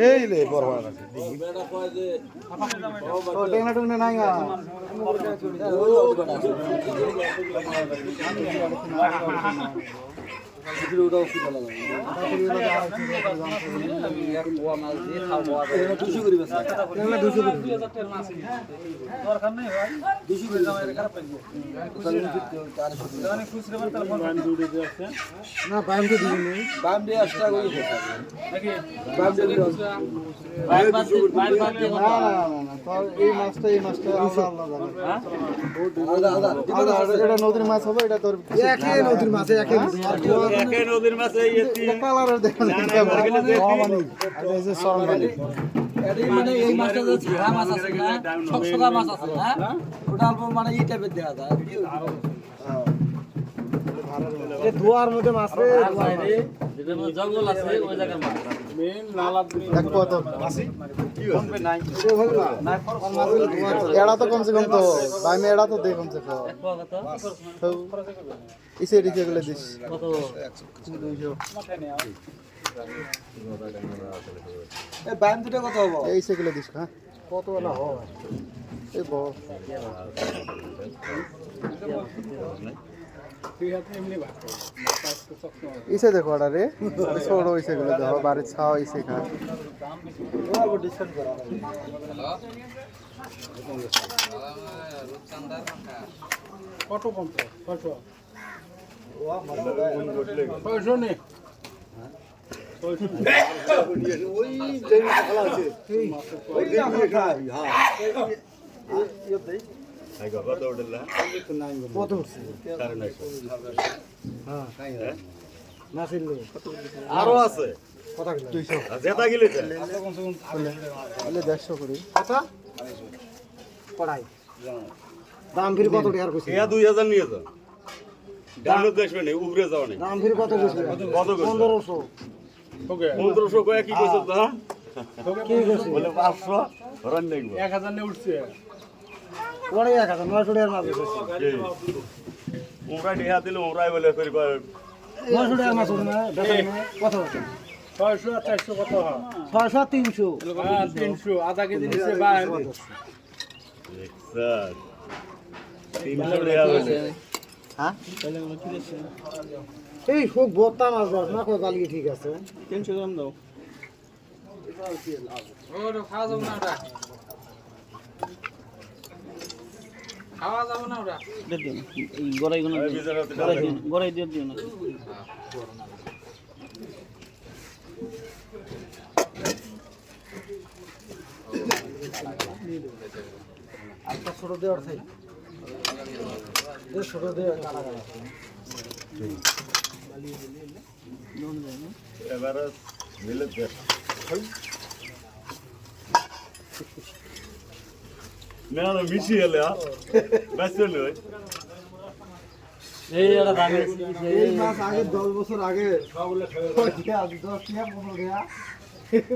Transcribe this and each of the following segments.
এই লে বড় বড় আছে ও টেংনা টুংনা নাই গা নদীর মাছ হবে এটা তোর নদীর মাছ নদীর মাছ মানে এই মাছটা যে ঝাড়া মাছ আছে না ছকছকা মাছ আছে না ওটা অল্প মানে এই টাইপের দেখা যায় এই ধোয়ার মধ্যে মাছ রে যেটা জঙ্গল আছে ওই জায়গার মাছ মেন নালা এক কত মাছি কি হবে নাই না এড়া তো কমসে কম তো ভাই মে এড়া তো দে কমসে কম কত ইসে দিকে গলে দিস কত 200 এই বাইম দুটো কত হবে এই সেগুলো দিস হ্যাঁ কত না হয় এই বল इसे देखो अड़ा रे छोड़ो इसे गुलो देखो बारिश छाओ इसे खा वो डिस्काउंट करा फोटो कौन सा फोटो वाह फोटो नहीं ওই যেই খালা আছে ওই না খাই হ্যাঁ এই দেই আই গবা দৌড়লা কত উঠছে হ্যাঁ কাই না ছিল আরো আছে কত কিলো 200 জেতা গিলে তাহলে 150 করি কত পড়াই দাম ফির কত টাকা কইছে এ 2000 নিয়ে যা দাম দেখবে না উপরে যাও না দাম ফির কত কইছে কত 1500 ওকে 1500 কয় কি কইছ তো কি কইছ বলে 500 রন নেগো 1000 নে উঠছে ওরে 1000 900 টাকার মাছ কইছে ওরা দেয়া দিল ওরাই বলে করি 900 টাকার মাছ না কত 600 400 কত হয় 600 300 হ্যাঁ 300 আধা কেজি নিচে বাইরে স্যার 300 টাকা বলে হ্যাঁ তাহলে কি দিছে এই খুব বোতা মাছ দাও না কই গালি ঠিক আছে 300 গ্রাম দাও ওরে খাওয়া যাবে না ওটা খাওয়া যাবে না ওটা দে দিন এই গড়াই গুলো গড়াই দিয়ে দিও না আচ্ছা ছোট দে আর থাই দে ছোট দে কাটা কাটা এবারে মিলে দে না না মিশি হলে বেশি নয় এই এরা দামে এই মাস আগে 10 বছর আগে সবগুলো খেয়ে আজ 10 টাকা 15 টাকা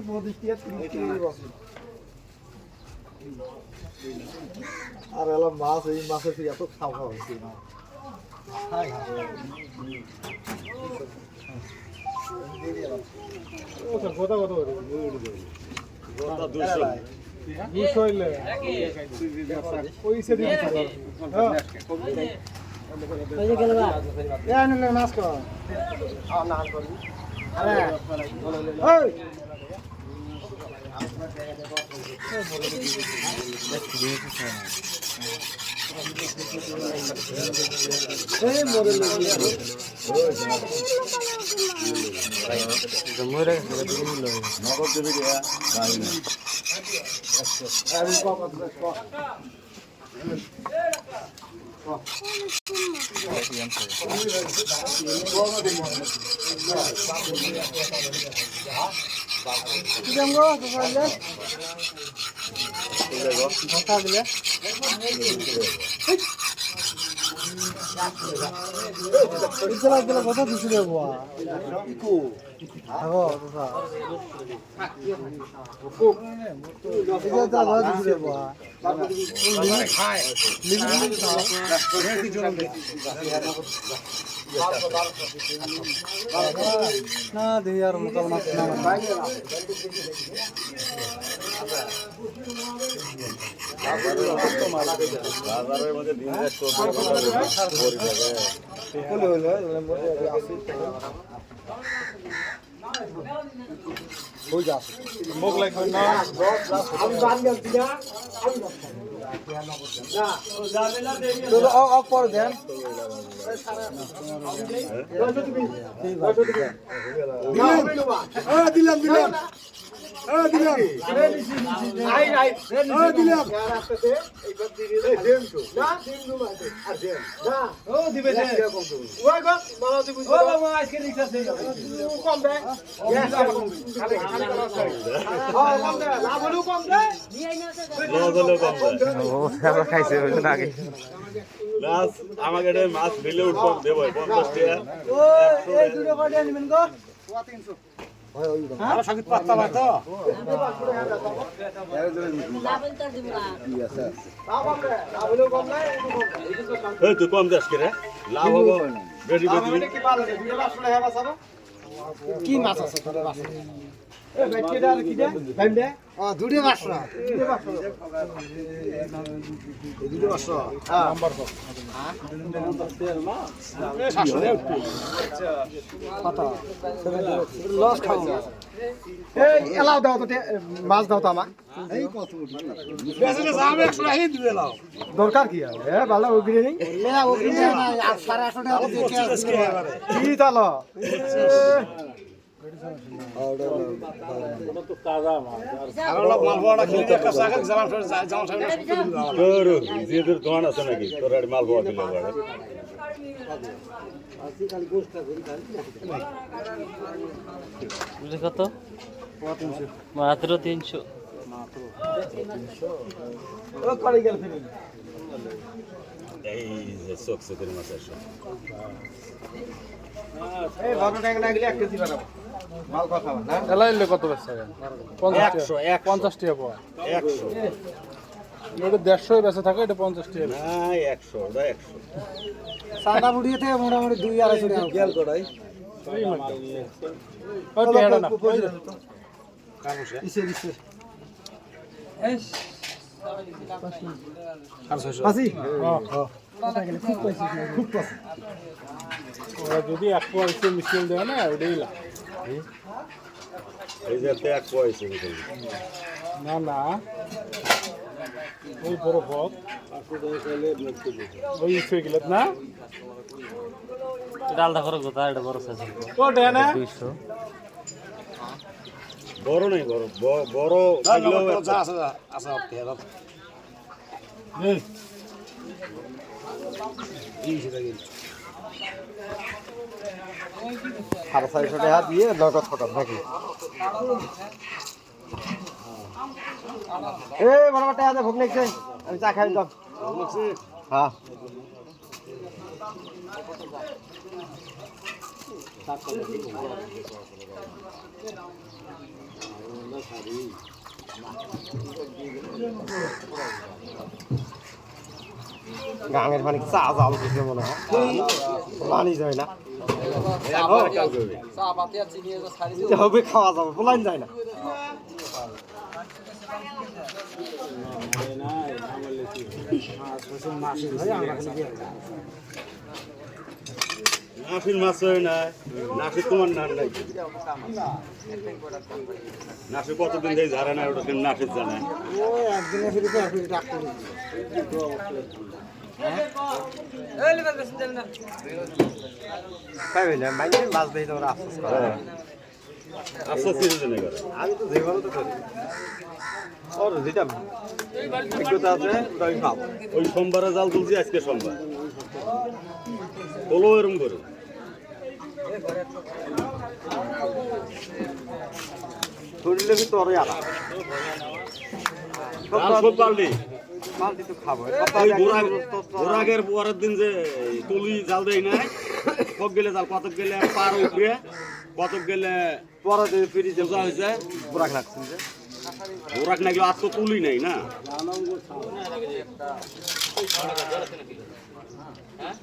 25 টাকা 30 বছর আর এলা মাছ এই মাছের ফিরে এত খাওয়া হচ্ছে না হাই ও তো কত কত কত 200 200 হইলে ওই সে দিন হ্যাঁ ওই যে গেলবা এ আনলে মাছ কো আ না করি আরে ওই এই মডেল জমরে নগদ দেবে দিয়া ভাই না আমি কত কথা দিছি রে বাবা আগো না দেই আর মোকাল মাছ না বাজারের মধ্যে দিন মুখ লাগবে না আমি বাদ গেছি না না পরে দেন দিলাম দিলাম দিলাম আই আই দিলাম না না ও দিবে না ওই গো বলা দিবি ও বাবা আজকে রিক্সা দেই কম দে খালি খালি করা হয় হ্যাঁ কম দে লাভ হলো কম দে ও আমরা খাইছে ওই না আগে লাস আমাকে মাছ দিলে উঠব দেব 50 টাকা ও এই দুটো কয়টা নেবেন গো 300 আর সঙ্গীত পাত্তা ভাই তো তুই কম দাস কে রে লাভ হবো বেশি বেশি কি মাছ আছে তোর মাছ এ বেকেটা আর কি দে ভাইমে দুটো মাছ না দুটো মাছ হ্যাঁ নাম্বার কত কত লস খাও এই এলাও দাও তো মাছ দাও তো আমাক এই কত বেশি যাবে 100 টাকা দিবে লাও দরকার কি আছে এ ভালো ওগিরে নেই লে ওগিরে না 850 টাকা দেখে আসবে কি তালো তোর দোকান আছে নাকি তোর মাল পাওয়া দিলে কত মাত্র 300 এই যে চোখের মাছ আছে এই ভালো টাকা না গেলে 1 কেজি বানাবো মাল কথা না এলাইলে কত বেচা 50 টাকা পাওয়া 100 ওটা 150 বেচা থাকে এটা 50 টাকা না 100 ওটা 100 সাদা বুড়িয়ে থেকে মোটামুটি 2-250 টাকা গেল করাই ওই টেড়া না ইসে ইসে পাসি খুব পাইছি খুব পাইছি ওরা যদি এক পোয়া ইসে মিশিয়ে দেয় না ওটাই লাভ এই যে এক পয়সা না না ওই বড় পথ ওই ইসে গেল না ডালটা করো কথা এটা বড় সাইজ ওটা না 200 বড় নেই বড় বড় সাড়ে 400 টাকা দিয়ে নগদ খতম নাকি এ বড় টাকা দে ভোগ লাগছে আমি চা খাই দাও হ্যাঁ গাঙের পানি চা জাল দিতে মনে হয় পানি যায় না চা পাতি আর চিনি এসে ছাড়ি এটা হবে খাওয়া যাবে বলাইন যায় না নাফির মাছ হয় না নাফির তোমার নাম নাই নাফির কতদিন ধরে ঝাড়ে না ওটা কিন্তু নাফির জানে ও একদিনে ফিরে তো আপনি ডাক্তার এই লিবার বেশি দেন না তাই না মাইনে মাছ দেই তোমরা আফসোস করো আচ্ছা সিজনে করে আমি তো যেভাবে তো করি ওর দিতাম একটু আছে ওটাই খাও ওই সোমবারে জাল তুলছি আজকে সোমবার তোলো এরম করে শরীরে কি তোর আলা সব পাল্টি বালতি তো খাবো ওই ঘোরাগের পরের দিন যে তুলি জাল দেয় নাই কত গেলে জাল কতক গেলে পার উপরে কতক গেলে পরে দিয়ে ফ্রিজে বোঝা হয়েছে বুড়াক রাখছেন যে ঘোরাক না গেলে আর তো তুলি নাই না হ্যাঁ